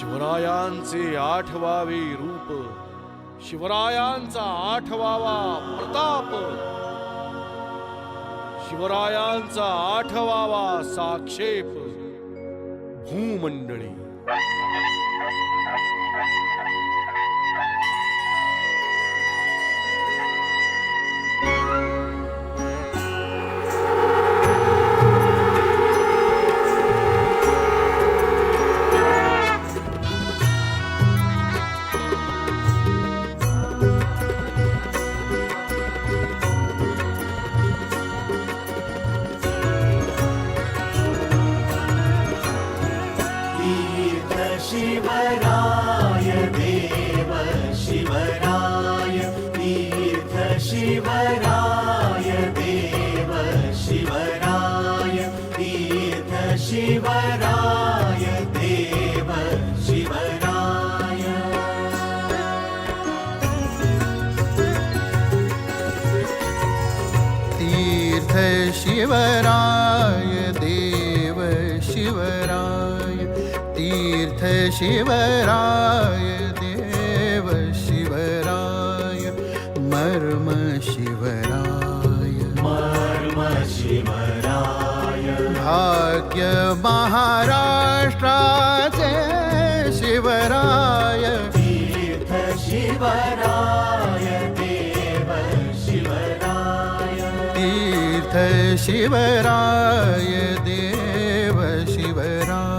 शिवरायांचे 8वावे रूप, शिवरायांचा 8वावा प्रताप, शिवरायांचा 8वावा साक्षेप भूमंडळी. शिवराय देव शिवराय तीर्थ शिवराय देव शिवराय तीर्थ शिवराय देव शिवराय. तीर्थ शिवराय देव शिवराय तीर्थ शिवराय देव शिवराय मर्म शिवराय मर्म शिवराय भाग्य महाराष्ट्राचे शिवराय तीर्थ शिवराय देव शिवराय तीर्थ शिवराय देव शिवराय.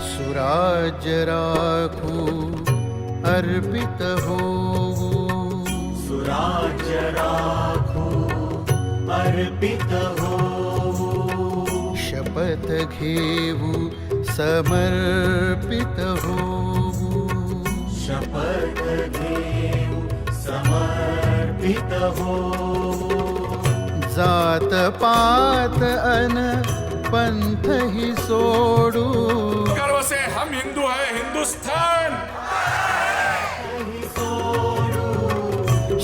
सुराज्य राखू अर्पित होऊ सुराज्य राखो अर्पित होऊ शपथ घेऊ समर्पित होऊ शपथ घेऊ समर्पित होऊ जात पात अन पंथ ही सोडू गर्व से हम हिंदू हैं, हिंदुस्तान.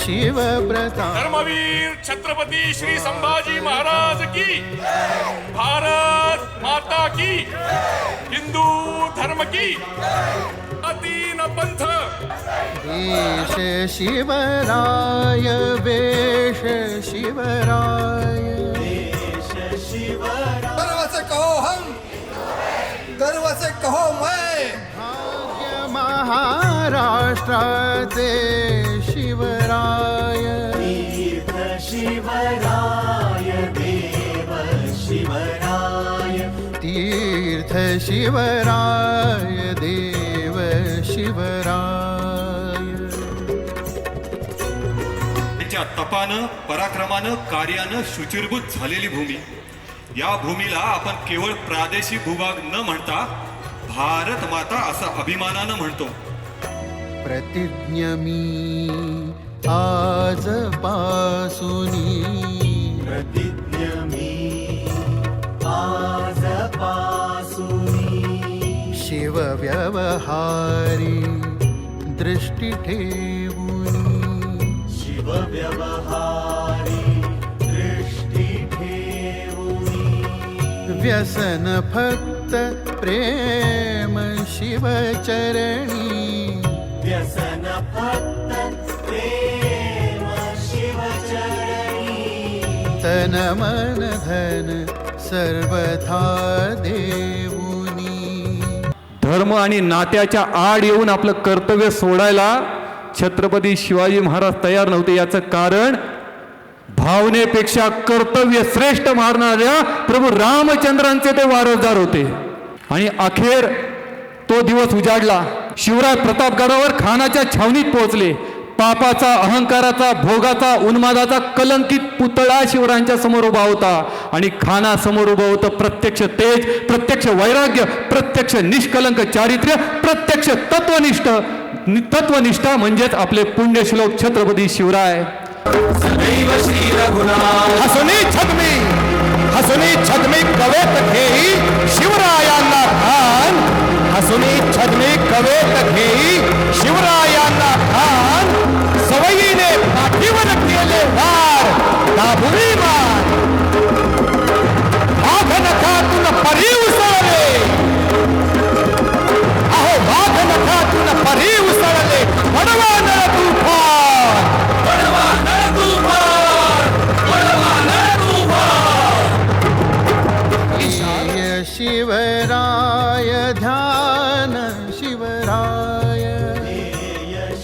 शिवव्रता धर्मवीर छत्रपति श्री संभाजी महाराज की, भारत माता की, हिंदू धर्म की अतीन पंथ. देश शिवराय वेश शिवराय देश शिवराय गर्व से कहो हम, गर्व से कहो मैं. भाग्य महाराष्ट्राचे शिवराय तीर्थ शिवराय देव शिवराय तीर्थ शिवराय देव शिवराय. त्याच्या तपानं पराक्रमानं कार्यानं शुचिर्भूत झालेली भूमी, या भूमीला आपण केवळ प्रादेशिक भूभाग न म्हणता भारत माता असा अभिमानानं म्हणतो. प्रतिज्ञमी आजपासूनी प्रतिज्ञमी आजपासूनी शिवव्यवहारी दृष्टी ठेवूनी शिवव्यवहारी दृष्टी ठेवूनी व्यसन फक्त प्रेम शिवचरणी व्यसन फक्त प्रेम शिवचरणी तन मन धन सर्वथा देऊनी. धर्म आणि नात्याच्या आड येऊन आपलं कर्तव्य सोडायला छत्रपती शिवाजी महाराज तयार नव्हते. याचं कारण भावनेपेक्षा कर्तव्य श्रेष्ठ मानणाऱ्या प्रभू रामचंद्रांचे ते वारसदार होते. आणि अखेर तो दिवस उजाडला. शिवराय प्रतापगडावर खानाच्या छावणीत पोहोचले. पापाचा, अहंकाराचा, भोगाचा, उन्मादाचा कलंकित पुतळा शिवरायांच्या समोर उभा होता. आणि खानासमोर उभं होतं प्रत्यक्ष तेज, प्रत्यक्ष वैराग्य, प्रत्यक्ष निष्कलंक चारित्र्य, प्रत्यक्ष तत्वनिष्ठा म्हणजेच आपले पुण्यश्लोक छत्रपती शिवराय. हसुनी छद्मी कवेत घेई शिवरायांना भान, हसुनी छद्मी कवेत घेई शिवराय ध्यान शिवराय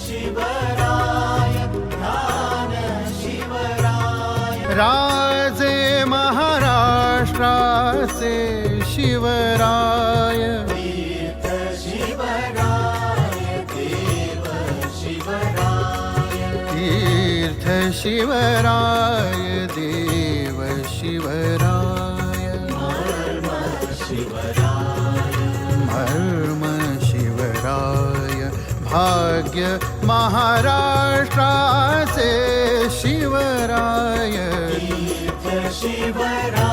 शिवराय ध्यान शिवराय राजे महाराष्ट्राचे शिवराय तीर्थ शिवराय देव शिवराय तीर्थ शिवराय देव शिवराय मर्म शिवराय भाग्य महाराष्ट्राचे शिवराय तीर्थ शिवराय